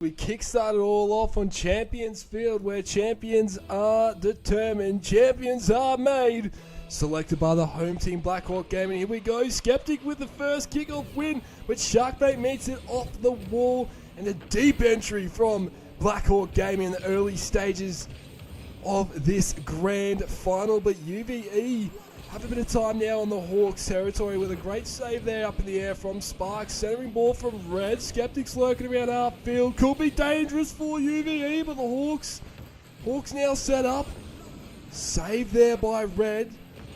We kickstarted all off on Champions Field, where champions are determined, champions are made. Selected by the home team, Blackhawk Gaming. Here we go, Skeptic with the first kickoff win, but Sharkbait meets it off the wall, and a deep entry from Blackhawk Gaming in the early stages of this grand final. But UVE have a bit of time now on the Hawks territory with a great save there up in the air from Sparks. Centering ball from Red. Skeptics lurking around half field. Could be dangerous for UVE, but the Hawks now set up. Save there by Red.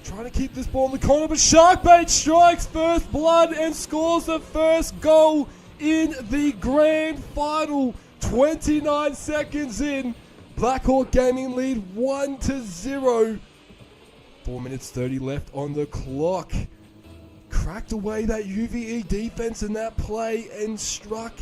Trying to keep this ball in the corner, but Sharkbait strikes first blood and scores the first goal in the grand final. 29 seconds in. Blackhawk Gaming lead 1-0. 4 minutes 30 left on the clock. Cracked away that UVE defense in that play and struck.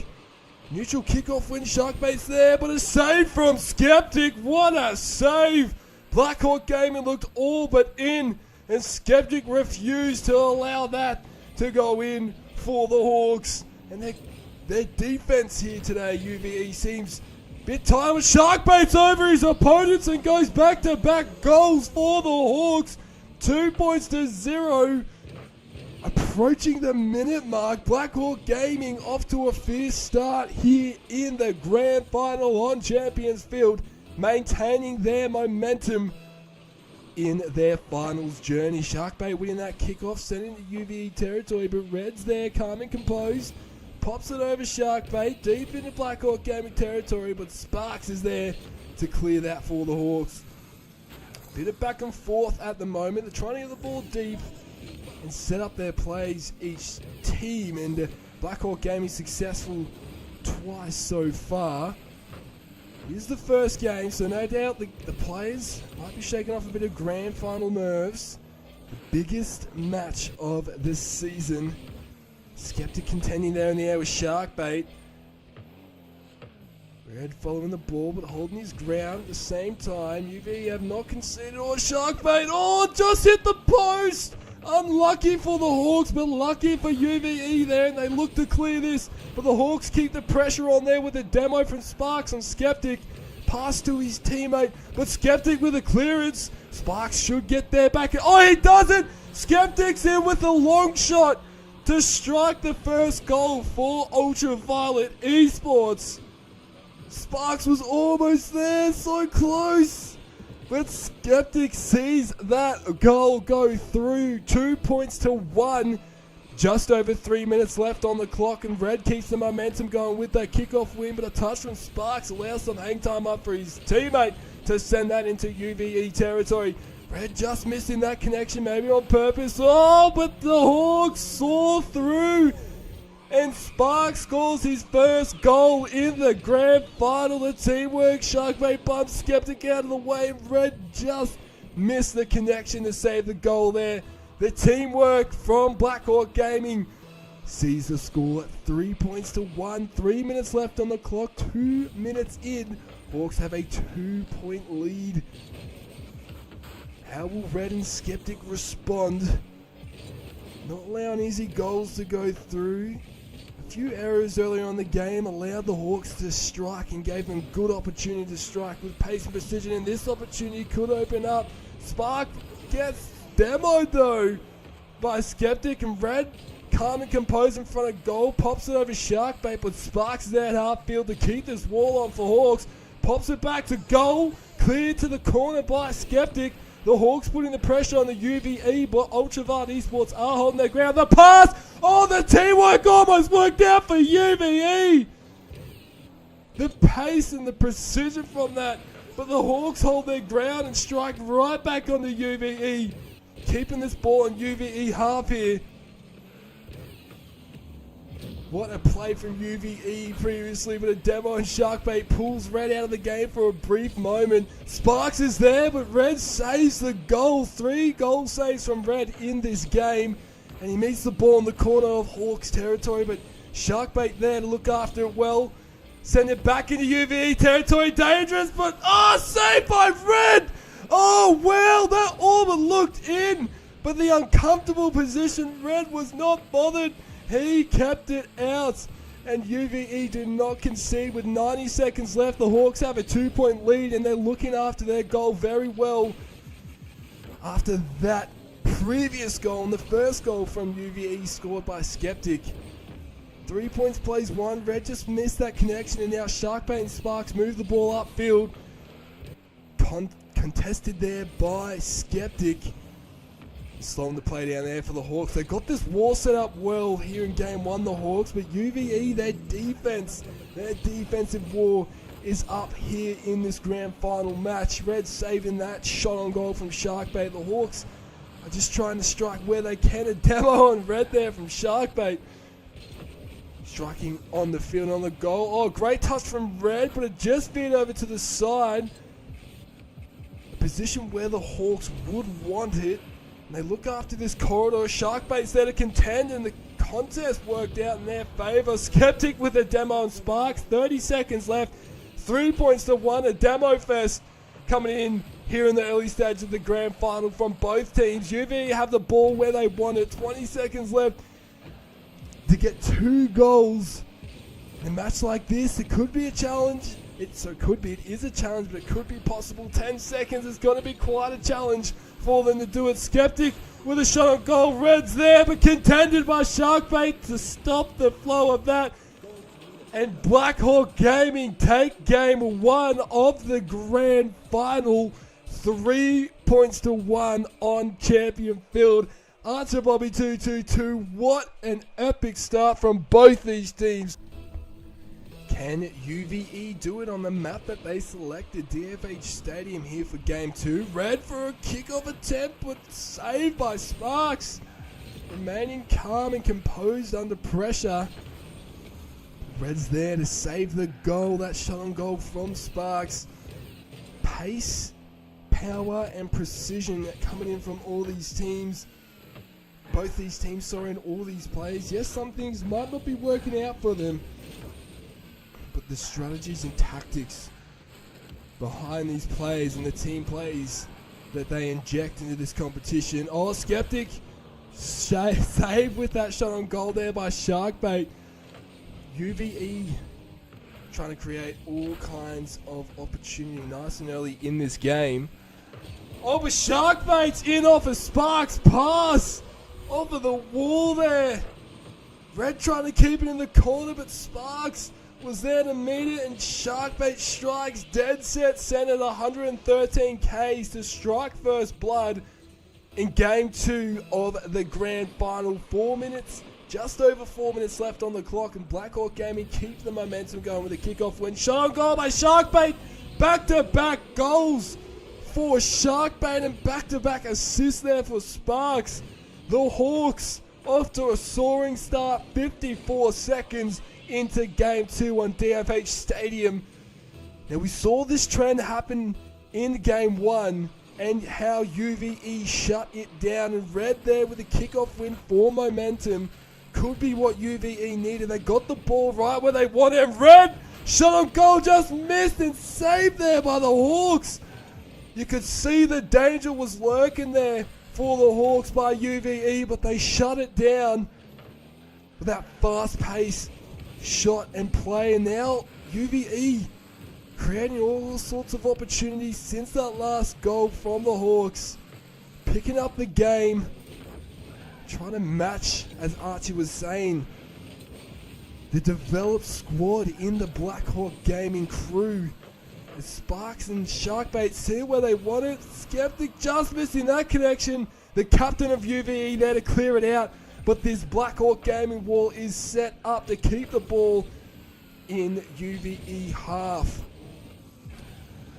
Neutral kickoff win. Sharkbait's there, but a save from Skeptic. What a save! Blackhawk Gaming looked all but in, and Skeptic refused to allow that to go in for the Hawks. And their defense here today, UVE, seems a bit tired. Sharkbait's over his opponents and goes back-to-back goals for the Hawks. 2-0. Approaching the minute mark, Blackhawk Gaming off to a fierce start here in the grand final on Champions Field, maintaining their momentum in their finals journey. Sharkbait winning that kickoff, sending to UVE territory, but Red's there, calm and composed. Pops it over Sharkbait, deep into Blackhawk Gaming territory, but Sparks is there to clear that for the Hawks. Bit of back and forth at the moment. They're trying to get the ball deep and set up their plays, each team, and Blackhawk Gaming successful twice so far. It is the first game, so no doubt the players might be shaking off a bit of grand final nerves. The biggest match of this season. Skeptic contending there in the air with Sharkbait. Red following the ball, but holding his ground at the same time. UVE have not conceded. Oh, Sharkbait, just hit the post! Unlucky for the Hawks, but lucky for UVE there, and they look to clear this. But the Hawks keep the pressure on there with a demo from Sparks on Skeptic. Pass to his teammate, but Skeptic with a clearance. Sparks should get there back. Oh, he doesn't! Skeptic's in with a long shot to strike the first goal for Ultraviolet eSports. Sparks was almost there, so close. But Skeptic sees that goal go through. 2-1. Just over 3 minutes left on the clock, and Red keeps the momentum going with that kickoff win, but a touch from Sparks allows some hang time up for his teammate to send that into UVE territory. Red just missing that connection, maybe on purpose. Oh, but the Hawks saw through, and Sparks scores his first goal in the grand final. The teamwork, Sharkbait bumps Skeptic out of the way. Red just missed the connection to save the goal there. The teamwork from Blackhawk Gaming sees the score at 3-1. 3 minutes left on the clock, 2 minutes in. Hawks have a 2-point lead. How will Red and Skeptic respond? Not allowing easy goals to go through. A few errors earlier on in the game allowed the Hawks to strike and gave them good opportunity to strike with pace and precision, and this opportunity could open up. Spark gets demoed though by Skeptic, and Red, calm and composed in front of goal, pops it over Sharkbait, but Sparks is there at half field to keep this wall on for Hawks. Pops it back to goal, cleared to the corner by Skeptic. The Hawks putting the pressure on the UVE, but Ultraviolet eSports are holding their ground. The pass! Oh, the teamwork almost worked out for UVE! The pace and the precision from that. But the Hawks hold their ground and strike right back on the UVE. Keeping this ball on UVE half here. What a play from UVE previously, but a demo and Sharkbait pulls Red out of the game for a brief moment. Sparks is there, but Red saves the goal. 3 goal saves from Red in this game. And he meets the ball in the corner of Hawks territory, but Sharkbait there to look after it well. Send it back into UVE territory, dangerous, but saved by Red! Oh, well, that all but looked in, but the uncomfortable position, Red was not bothered. He kept it out. And UVE do not concede with 90 seconds left. The Hawks have a 2-point lead and they're looking after their goal very well. After that previous goal and the first goal from UVE scored by Skeptic. 3 points plays one. Red just missed that connection and now Sharkbait and Sparks move the ball upfield. Contested there by Skeptic. Slowing the play down there for the Hawks. They got this wall set up well here in game one, the Hawks, but UVE, their defensive wall is up here in this grand final match. Red saving that shot on goal from Sharkbait. The Hawks are just trying to strike where they can. A demo on Red there from Sharkbait. Striking on the field on the goal. Oh, great touch from Red, but it just veered over to the side. A position where the Hawks would want it. And they look after this corridor. Sharkbait's there to contend, and the contest worked out in their favour. Skeptic with a demo on Sparks. 30 seconds left. 3 points to 1. A demo fest coming in here in the early stage of the grand final from both teams. UVE have the ball where they want it. 20 seconds left to get 2 goals. In a match like this, it could be a challenge. It is a challenge, but it could be possible. 10 seconds is going to be quite a challenge for them to do it. Skeptic with a shot on goal. Red's there, but contended by Sharkbait to stop the flow of that. And Blackhawk Gaming take game one of the grand final. 3 points to 1 on Champion Field. Answer Bobby 222. What an epic start from both these teams. Can UVE do it on the map that they selected? DFH Stadium here for game 2. Red for a kickoff attempt, but saved by Sparks. Remaining calm and composed under pressure. Red's there to save the goal. That shot on goal from Sparks. Pace, power, and precision coming in from all these teams. Both these teams saw in all these plays. Yes, some things might not be working out for them, but the strategies and tactics behind these plays and the team plays that they inject into this competition. Oh, Skeptic saved with that shot on goal there by Sharkbait. UVE trying to create all kinds of opportunity nice and early in this game. Oh, but Sharkbait's in off a Sparks pass over the wall there. Red trying to keep it in the corner, but Sparks was there to meet it, and Sharkbait strikes dead set centered 113 Ks to strike first blood in game 2 of the grand final. 4 minutes, just over 4 minutes left on the clock, and Blackhawk Gaming keep the momentum going with a kickoff win. Shot on goal by Sharkbait. Back-to-back goals for Sharkbait and back-to-back assists there for Sparks. The Hawks off to a soaring start, 54 seconds into game 2 on DFH Stadium. Now we saw this trend happen in game 1 and how UVE shut it down, and Red there with a kickoff win for momentum could be what UVE needed. They got the ball right where they wanted. Red shot on goal, just missed and saved there by the Hawks. You could see the danger was lurking there for the Hawks by UVE, but they shut it down with that fast pace shot and play. And now UVE creating all sorts of opportunities since that last goal from the Hawks, picking up the game, trying to match, as Archie was saying, the developed squad in the Blackhawk Gaming crew. As Sparks and Sharkbait see where they want it. Skeptic just missing that connection. The captain of UVE there to clear it out, but this Blackhawk Gaming wall is set up to keep the ball in UVE half.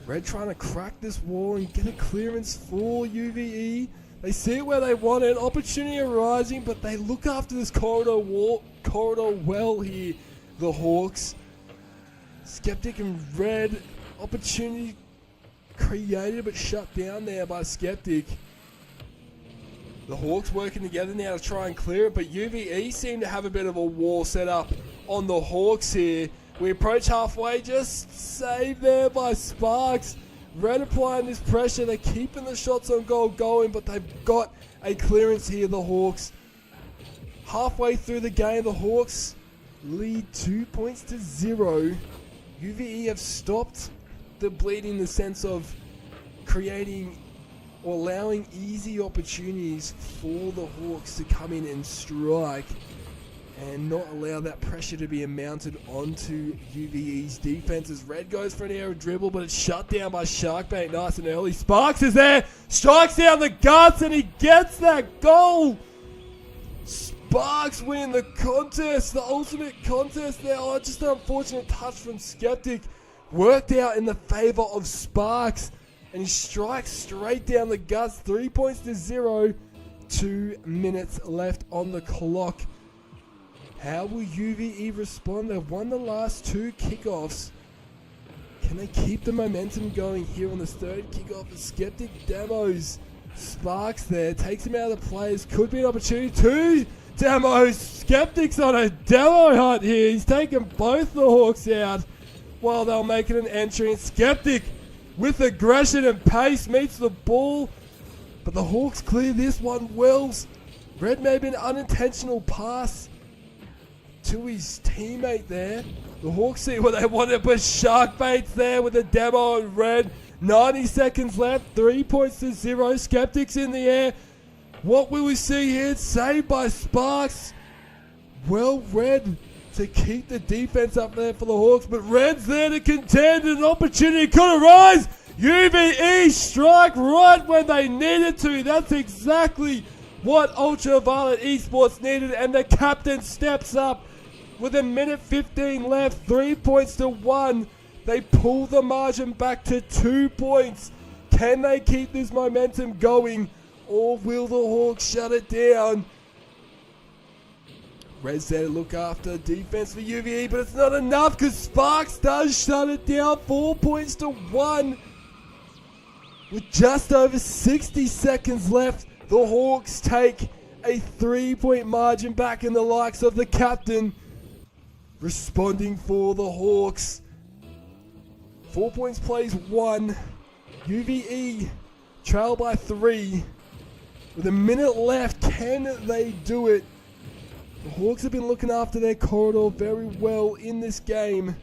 Red trying to crack this wall and get a clearance for UVE. They see it where they want it. Opportunity arising, but they look after this corridor well here, the Hawks. Skeptic and Red, opportunity created but shut down there by Skeptic. The Hawks working together now to try and clear it, but UVE seem to have a bit of a wall set up on the Hawks here. We approach halfway, just saved there by Sparks. Red applying this pressure, they're keeping the shots on goal going, but they've got a clearance here, the Hawks. Halfway through the game, the Hawks lead 2-0. UVE have stopped the bleeding in the sense of creating or allowing easy opportunities for the Hawks to come in and strike and not allow that pressure to be mounted onto UVE's defense. As Red goes for an air dribble, but it's shut down by Sharkbait nice and early. Sparks is there, strikes down the guts, and he gets that goal. Sparks win the contest, the ultimate contest there. Oh, just an unfortunate touch from Skeptic. Worked out in the favor of Sparks, and he strikes straight down the guts. 3-0, 2 minutes left on the clock. How will UVE respond? They've won the last 2 kickoffs. Can they keep the momentum going here on this third kickoff? The Skeptic demos. Sparks there, takes him out of the players. Could be an opportunity. 2 demos. Skeptic's on a demo hunt here. He's taken both the Hawks out while they're making an entry. And Skeptic, with aggression and pace, meets the ball. But the Hawks clear this one well. Red may have been an unintentional pass to his teammate there. The Hawks see what they wanted, but Sharkbait's there with a demo on Red. 90 seconds left, 3-0. Skeptics in the air. What will we see here? It's saved by Sparks. Well, Red to keep the defense up there for the Hawks, but Red's there to contend. An opportunity could arise. UVE strike right when they needed to. That's exactly what Ultraviolet eSports needed, and the captain steps up. With a minute 15 left, 3-1. They pull the margin back to 2 points. Can they keep this momentum going, or will the Hawks shut it down? Red's there to look after defense for UVE, but it's not enough because Sparks does shut it down. 4-1. With just over 60 seconds left, the Hawks take a 3-point margin back in the likes of the captain. Responding for the Hawks. 4 points plays 1. UVE trail by 3. With a minute left, can they do it? The Hawks have been looking after their corridor very well in this game.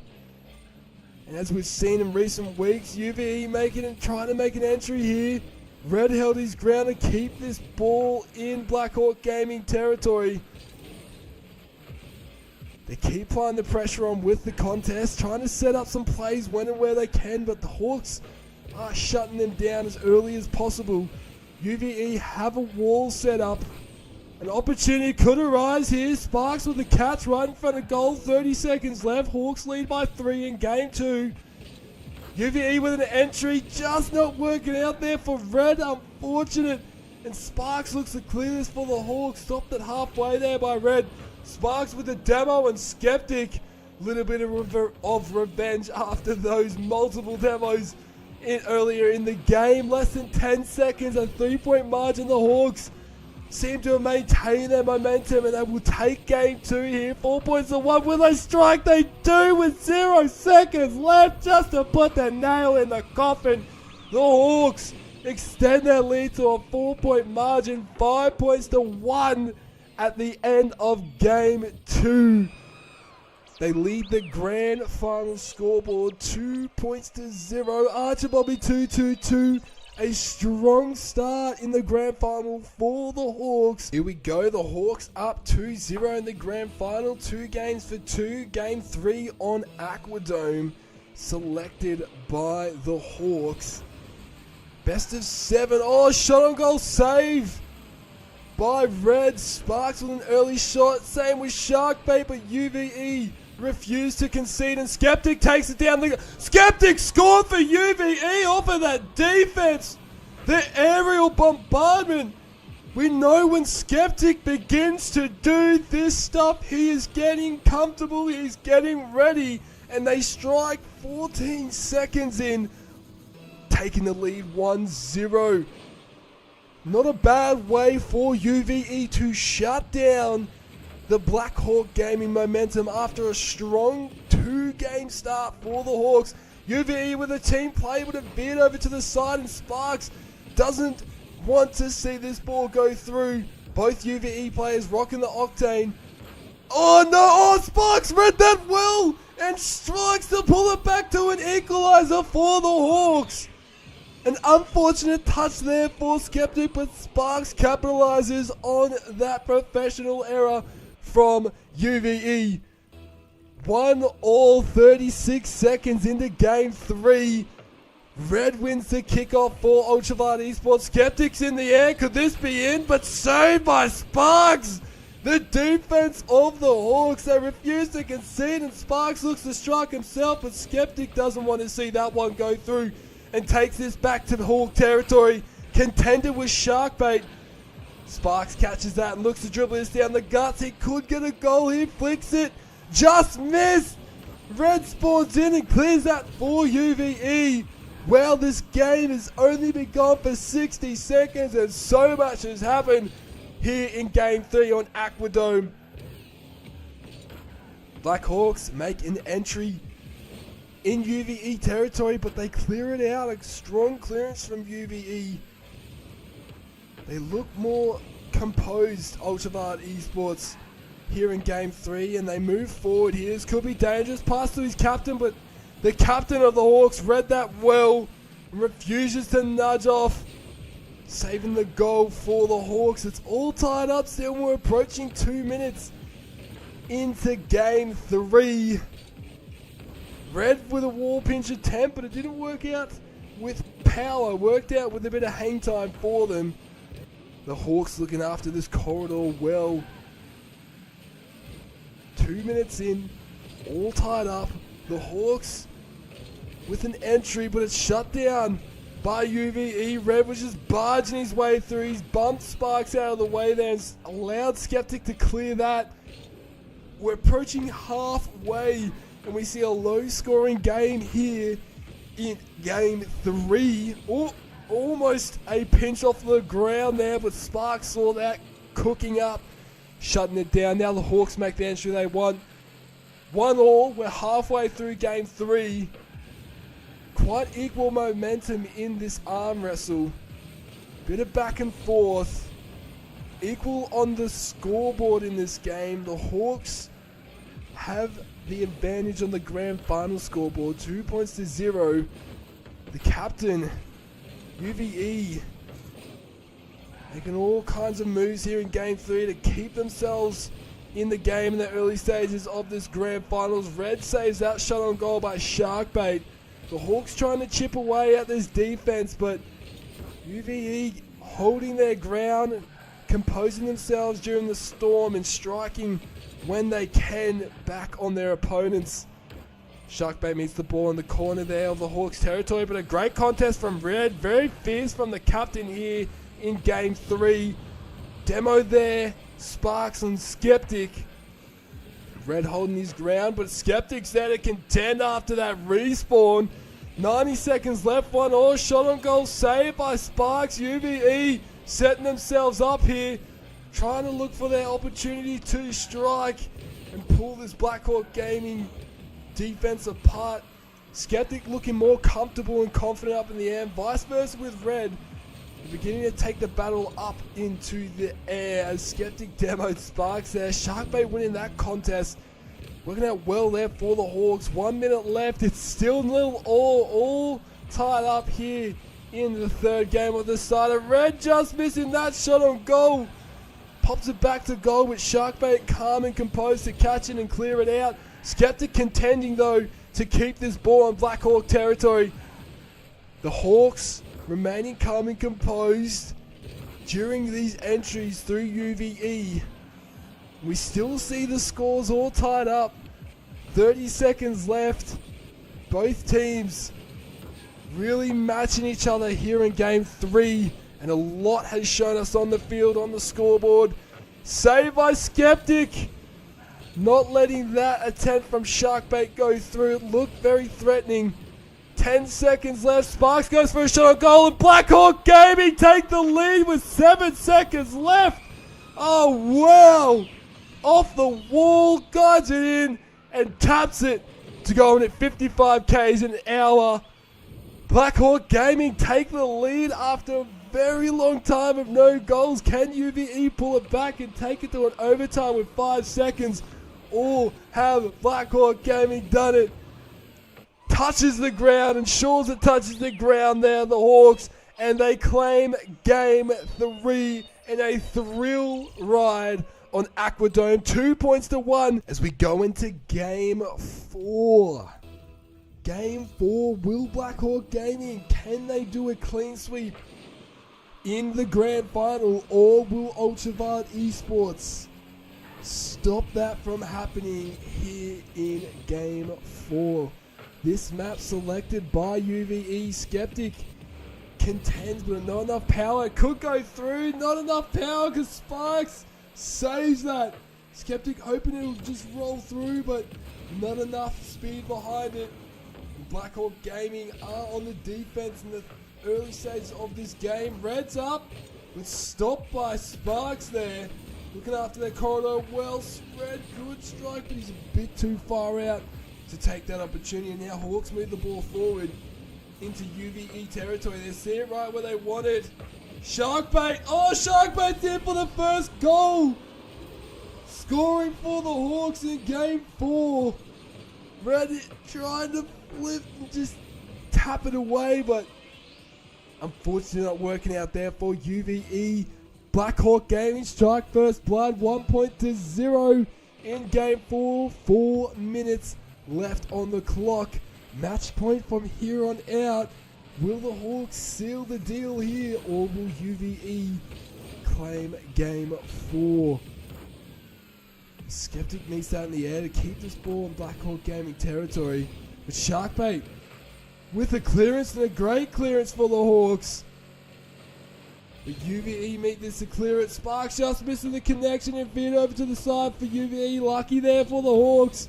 And as we've seen in recent weeks, UVE trying to make an entry here. Red held his ground to keep this ball in Blackhawk Gaming territory. They keep applying the pressure on with the contest, trying to set up some plays when and where they can, but the Hawks are shutting them down as early as possible. UVE have a wall set up. An opportunity could arise here. Sparks with the catch right in front of goal. 30 seconds left. Hawks lead by 3 in game 2. UVE with an entry, just not working out there for Red. Unfortunate. And Sparks looks to clear this for the Hawks. Stopped it halfway there by Red. Sparks with the demo, and Skeptic. Little bit of revenge after those multiple demos earlier in the game. Less than 10 seconds, a 3-point margin. The Hawks seem to have maintained their momentum, and they will take game 2 here. 4-1. Will they strike? They do with 0 seconds left, just to put the nail in the coffin. The Hawks extend their lead to a 4-point margin, 5-1 at the end of game 2. They lead the grand final scoreboard 2-0. Archibald 2-2-2. A strong start in the grand final for the Hawks. Here we go. The Hawks up 2-0 in the grand final. 2 games for 2. Game 3 on Aquadome. Selected by the Hawks. Best of 7. Oh, shot on goal save by Red. Sparks with an early shot. Same with Sharkbait, but UVE refused to concede, and Skeptic takes it down. Skeptic scored for UVE off of that defense. The aerial bombardment. We know when Skeptic begins to do this stuff, he is getting comfortable, he's getting ready, and they strike 14 seconds in, taking the lead 1-0. Not a bad way for UVE to shut down the Blackhawk Gaming momentum after a strong 2-game start for the Hawks. UVE with a team play would have veered over to the side, and Sparks doesn't want to see this ball go through. Both UVE players rocking the octane. Oh no, oh Sparks read that well and strikes to pull it back to an equalizer for the Hawks. An unfortunate touch there for Skeptic, but Sparks capitalizes on that professional error from UVE. 1-1, 36 seconds into game 3. Red wins the kickoff for Ultraviolet eSports. Skeptics in the air, could this be in? But saved by Sparks! The defense of the Hawks, they refuse to concede, and Sparks looks to strike himself, but Skeptic doesn't want to see that one go through and takes this back to the Hawk territory. Contended with Sharkbait. Sparks catches that and looks to dribble this down the guts. He could get a goal, he flicks it. Just missed! Red spawns in and clears that for UVE. Well, this game has only been gone for 60 seconds and so much has happened here in Game 3 on Aquadome. Black Hawks make an entry in UVE territory, but they clear it out. A strong clearance from UVE. They look more composed, Ultraviolet eSports, here in Game 3, and they move forward here. This could be dangerous. Pass to his captain, but the captain of the Hawks read that well and refuses to nudge off, saving the goal for the Hawks. It's all tied up still. We're approaching 2 minutes into Game 3. Red with a wall pinch attempt, but it didn't work out with power. Worked out with a bit of hang time for them. The Hawks looking after this corridor well. 2 minutes in, all tied up. The Hawks with an entry, but it's shut down by UVE. Red was just barging his way through. He's bumped Sparks out of the way there and allowed Skeptic to clear that. We're approaching halfway, and we see a low-scoring game here in Game 3. Almost a pinch off the ground there, but Sparks saw that cooking up, shutting it down. Now the Hawks make the entry they want. 1-1, we're halfway through Game 3. Quite equal momentum in this arm wrestle. Bit of back and forth. Equal on the scoreboard in this game. The Hawks have the advantage on the grand final scoreboard. 2 points to 0. The captain, UVE, making all kinds of moves here in Game 3 to keep themselves in the game in the early stages of this grand finals. Red saves that shot on goal by Sharkbait. The Hawks trying to chip away at this defense, but UVE holding their ground, composing themselves during the storm and striking when they can back on their opponents. Sharkbait meets the ball in the corner there of the Hawks territory, but a great contest from Red. Very fierce from the captain here in Game 3. Demo there, Sparks and Skeptic. Red holding his ground, but Skeptic's there to contend after that respawn. 90 seconds left, 1-1, shot on goal, saved by Sparks. UVE setting themselves up here, trying to look for their opportunity to strike and pull this Blackhawk Gaming defense apart. Skeptic looking more comfortable and confident up in the air, and vice versa with Red. Beginning to take the battle up into the air as Skeptic demoed Sparks there. Sharkbait winning that contest. Working out well there for the Hawks. 1 minute left. It's still a little all tied up here in the third game of the side. Red just missing that shot on goal. Pops it back to goal with Sharkbait calm and composed to catch it and clear it out. Skeptic contending though to keep this ball on Black Hawk territory. The Hawks remaining calm and composed during these entries through UVE. We still see the scores all tied up. 30 seconds left. Both teams really matching each other here in Game 3. And a lot has shown us on the field, on the scoreboard. Saved by Skeptic. Not letting that attempt from Sharkbait go through. It looked very threatening. 10 seconds left. Sparks goes for a shot on goal, and Blackhawk Gaming take the lead with 7 seconds left. Oh, wow. Off the wall, guides it in, and taps it to go in at 55 Ks an hour. Blackhawk Gaming take the lead after a very long time of no goals. Can UVE pull it back and take it to an overtime with 5 seconds? or have Blackhawk Gaming done it? Touches the ground, ensures it touches the ground there, the Hawks, and they claim game 3 in a thrill ride on Aquadome. 2-1 as we go into game 4. Game 4, will Blackhawk Gaming, can they do a clean sweep in the grand final, or will Ultraviolet eSports stop that from happening here in game 4? This map selected by UVE. Skeptic contends, but not enough power. It could go through, not enough power because Sparks saves that. Skeptic hoping it'll just roll through, but not enough speed behind it. Blackhawk Gaming are on the defense in the early stages of this game. Red's up, but stopped by Sparks there. Looking after their corridor, well spread, good strike, but he's a bit too far out to take that opportunity. And now Hawks move the ball forward into UVE territory. They see it right where they want it. Sharkbait, oh, Sharkbait's in for the first goal. Scoring for the Hawks in game 4. Red trying to flip and just tap it away, but unfortunately not working out there for UVE. Blackhawk Gaming strike first blood, 1-0 in game 4. 4 minutes left on the clock. Match point from here on out. Will the Hawks seal the deal here, or will UVE claim game 4? Skeptic needs that in the air to keep this ball in Blackhawk Gaming territory. But Sharkbait with a clearance, and a great clearance for the Hawks. But UVE meet this to clear it. Sparks just missing the connection and feed over to the side for UVE. Lucky there for the Hawks.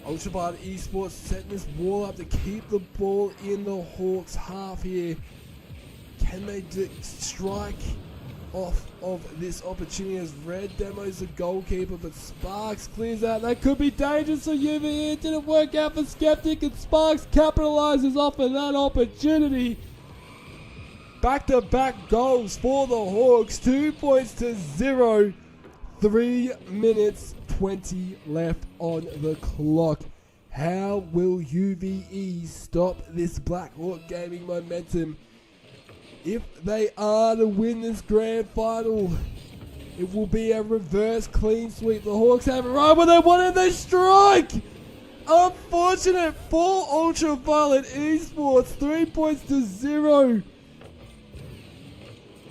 Ultraviolet eSports setting this wall up to keep the ball in the Hawks half here. Can they strike off of this opportunity as Red demos the goalkeeper, but Sparks clears out. That could be dangerous for UVE. It didn't work out for Skeptic, and Sparks capitalizes off of that opportunity. Back-to-back goals for the Hawks. 2-0. 3 minutes 20 left on the clock. How will UVE stop this Blackhawk Gaming momentum? If they are to win this grand final, it will be a reverse clean sweep. The Hawks have it right where they want it. They strike! Unfortunate for Ultraviolet eSports. 3-0.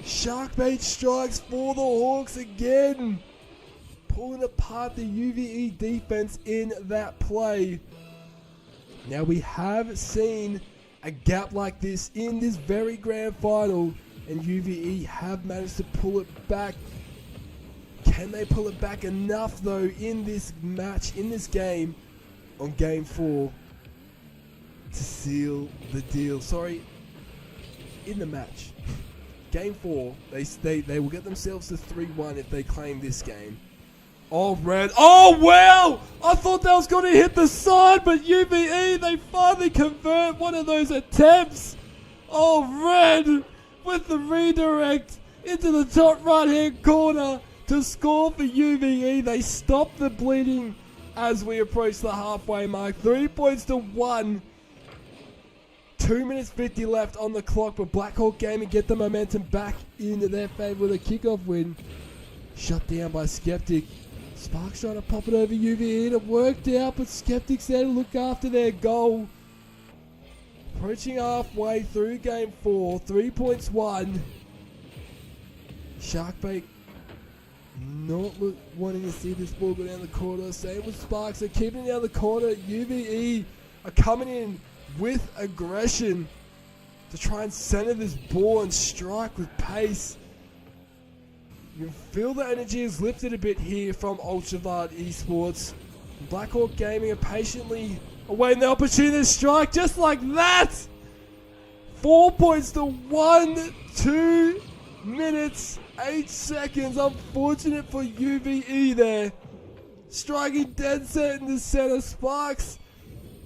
Sharkbait strikes for the Hawks again, pulling apart the UVE defense in that play. Now we have seen a gap like this in this very grand final, and UVE have managed to pull it back. Can they pull it back enough though in this match, in this game, on game 4, to seal the deal? Sorry, in the match. Game 4, they will get themselves to 3-1 if they claim this game. Oh, Red. Oh, wow! I thought that was going to hit the side, but UVE, they finally convert one of those attempts. Oh, Red with the redirect into the top right-hand corner to score for UVE. They stop the bleeding as we approach the halfway mark. 3-1. 2 minutes 50 left on the clock, but Blackhawk Gaming get the momentum back into their favor with a kickoff win. Shut down by Skeptic. Sparks trying to pop it over UVE, and it worked out, but Skeptic's there to look after their goal. Approaching halfway through game 4, 3-1. Sharkbait not wanting to see this ball go down the corner. Same with Sparks, they're keeping it down the corner. UVE are coming in with aggression to try and center this ball and strike with pace. You can feel the energy is lifted a bit here from Ultraviolet eSports. Blackhawk Gaming are patiently awaiting the opportunity to strike just like that. 4 points to 1, 2 minutes, 8 seconds. Unfortunate for UVE there. Striking dead set in the center. Sparks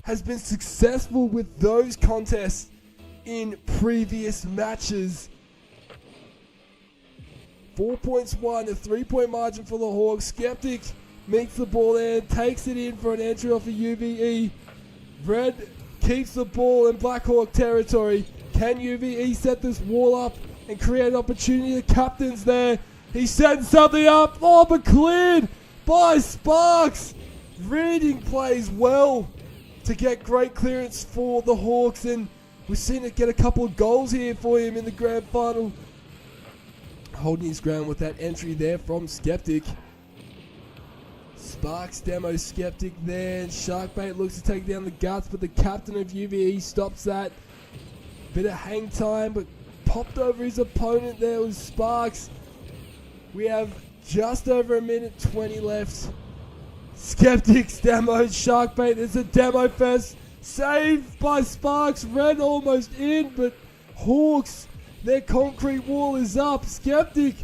has been successful with those contests in previous matches. 4 points won, a 3-point margin for the Hawks. Skeptic meets the ball there, takes it in for an entry off of UVE. Red keeps the ball in Blackhawk territory. Can UVE set this wall up and create an opportunity? The captain's there. He's setting something up. Oh, but cleared by Sparks. Reading plays well to get great clearance for the Hawks, and we've seen it get a couple of goals here for him in the grand final. Holding his ground with that entry there from Skeptic. Sparks demo Skeptic there, and Sharkbait looks to take down the guts, but the captain of UVE stops that. Bit of hang time, but popped over his opponent there with Sparks. We have just over a minute 20 left. Skeptic's demo Sharkbait. There's a demo first. Saved by Sparks. Red almost in, but Hawks, their concrete wall is up. Skeptic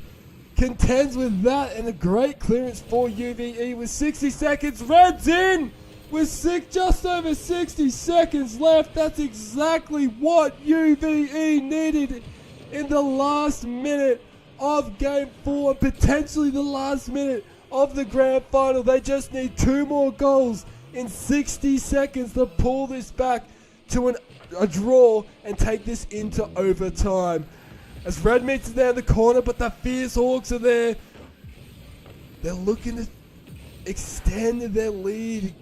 contends with that, and a great clearance for UVE with 60 seconds. Red's in with just over 60 seconds left. That's exactly what UVE needed in the last minute of Game 4, potentially the last minute of the grand final. They just need 2 more goals in 60 seconds to pull this back to a draw and take this into overtime. As Red meets it down the corner, but the fierce Hawks are there. They're looking to extend their lead,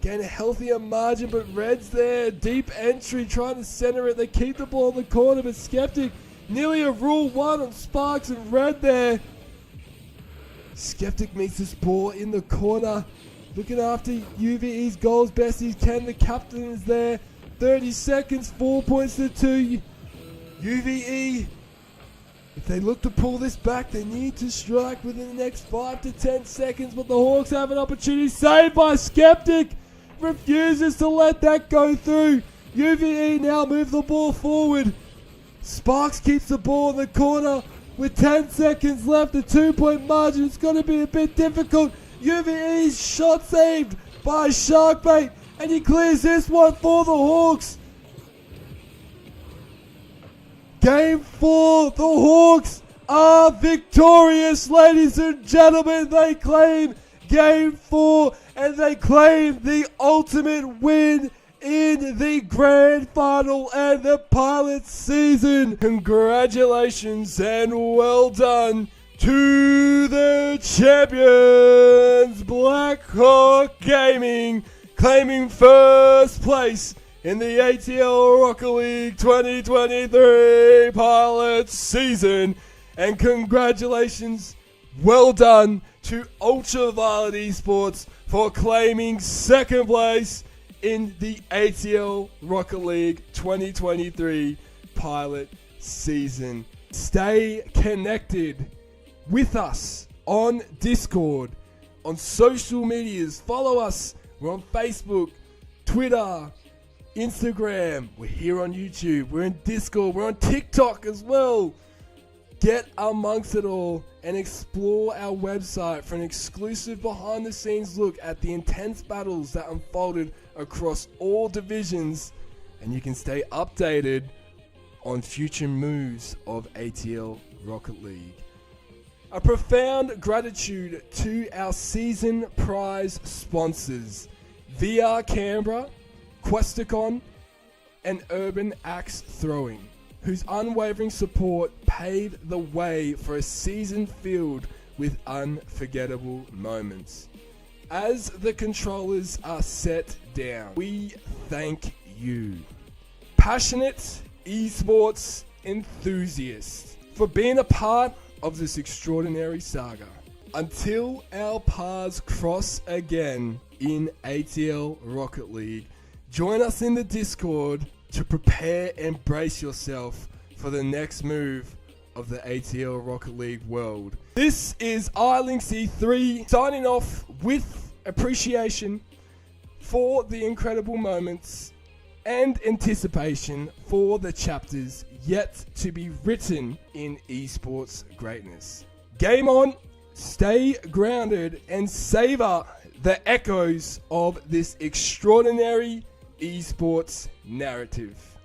gain a healthier margin, but Red's there. Deep entry, trying to center it. They keep the ball in the corner, but Skeptic, nearly a rule 1 on Sparks and Red there. Skeptic meets this ball in the corner, looking after UVE's goals best he can. The captain is there. 30 seconds, 4 points to 2. UVE, if they look to pull this back, they need to strike within the next 5 to 10 seconds, but the Hawks have an opportunity. Saved by Skeptic. Refuses to let that go through. UVE now move the ball forward. Sparks keeps the ball in the corner with 10 seconds left. A 2-point margin. It's going to be a bit difficult. UVE's shot saved by Sharkbait, and he clears this one for the Hawks. Game 4, the Hawks are victorious, ladies and gentlemen. They claim Game 4, and they claim the ultimate win in the grand final and the pilot season. Congratulations and well done to the champions, Blackhawk Gaming, claiming first place in the ATL Rocket League 2023 pilot season. And congratulations, well done to Ultraviolet Esports for claiming second place in the ATL Rocket League 2023 pilot season. Stay connected with us on Discord, on social medias. Follow us. We're on Facebook, Twitter, Instagram. We're here on YouTube. We're in Discord. We're on TikTok as well. Get amongst it all and explore our website for an exclusive behind-the-scenes look at the intense battles that unfolded across all divisions, and you can stay updated on future moves of ATL Rocket League. A profound gratitude to our season prize sponsors, VR Canberra, Questicon, and Urban Axe Throwing, whose unwavering support paved the way for a season filled with unforgettable moments. As the controllers are set down, we thank you, passionate esports enthusiasts, for being a part of this extraordinary saga. Until our paths cross again in ATL Rocket League, join us in the Discord to prepare and brace yourself for the next move of the ATL Rocket League world. This is iLinkC3 signing off with appreciation for the incredible moments and anticipation for the chapters yet to be written in esports greatness. Game on, stay grounded, and savor the echoes of this extraordinary esports narrative.